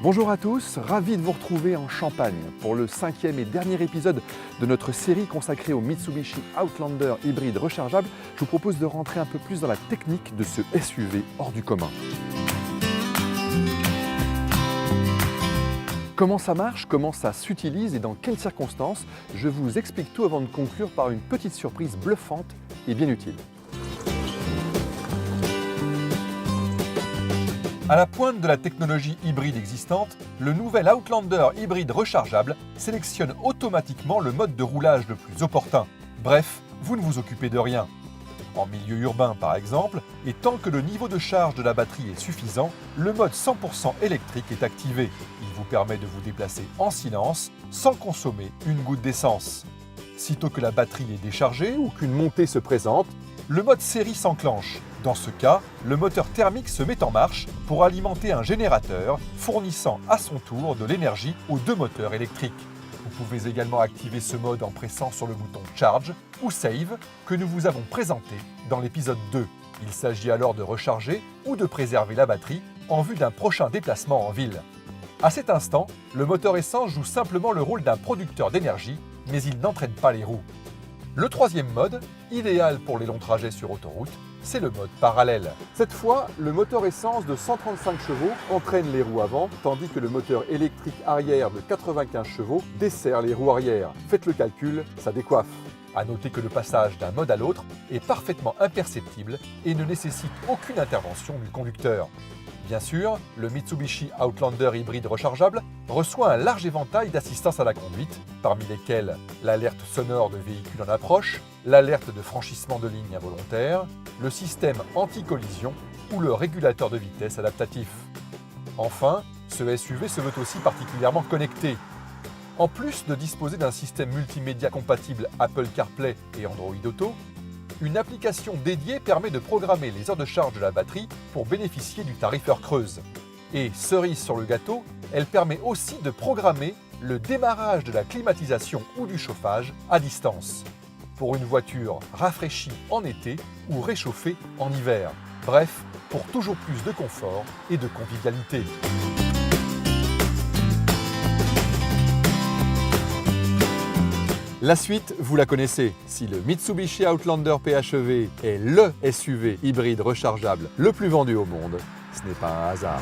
Bonjour à tous, ravi de vous retrouver en Champagne pour le 5e et dernier épisode de notre série consacrée au Mitsubishi Outlander hybride rechargeable. Je vous propose de rentrer un peu plus dans la technique de ce SUV hors du commun. Comment ça marche, comment ça s'utilise et dans quelles circonstances? Je vous explique tout avant de conclure par une petite surprise bluffante et bien utile. À la pointe de la technologie hybride existante, le nouvel Outlander hybride rechargeable sélectionne automatiquement le mode de roulage le plus opportun. Bref, vous ne vous occupez de rien. En milieu urbain par exemple, et tant que le niveau de charge de la batterie est suffisant, le mode 100% électrique est activé. Il vous permet de vous déplacer en silence, sans consommer une goutte d'essence. Sitôt que la batterie est déchargée ou qu'une montée se présente, le mode série s'enclenche. Dans ce cas, le moteur thermique se met en marche pour alimenter un générateur fournissant à son tour de l'énergie aux deux moteurs électriques. Vous pouvez également activer ce mode en pressant sur le bouton Charge ou Save que nous vous avons présenté dans l'épisode 2. Il s'agit alors de recharger ou de préserver la batterie en vue d'un prochain déplacement en ville. À cet instant, le moteur essence joue simplement le rôle d'un producteur d'énergie, mais il n'entraîne pas les roues. Le troisième mode, idéal pour les longs trajets sur autoroute, c'est le mode parallèle. Cette fois, le moteur essence de 135 chevaux entraîne les roues avant, tandis que le moteur électrique arrière de 95 chevaux dessert les roues arrière. Faites le calcul, ça décoiffe. À noter que le passage d'un mode à l'autre est parfaitement imperceptible et ne nécessite aucune intervention du conducteur. Bien sûr, le Mitsubishi Outlander hybride rechargeable reçoit un large éventail d'assistance à la conduite, parmi lesquelles l'alerte sonore de véhicules en approche, l'alerte de franchissement de ligne involontaire, le système anti-collision ou le régulateur de vitesse adaptatif. Enfin, ce SUV se veut aussi particulièrement connecté. En plus de disposer d'un système multimédia compatible Apple CarPlay et Android Auto, une application dédiée permet de programmer les heures de charge de la batterie pour bénéficier du tarif heure creuse. Et cerise sur le gâteau, elle permet aussi de programmer le démarrage de la climatisation ou du chauffage à distance, pour une voiture rafraîchie en été ou réchauffée en hiver. Bref, pour toujours plus de confort et de convivialité. La suite, vous la connaissez. Si le Mitsubishi Outlander PHEV est le SUV hybride rechargeable le plus vendu au monde, ce n'est pas un hasard.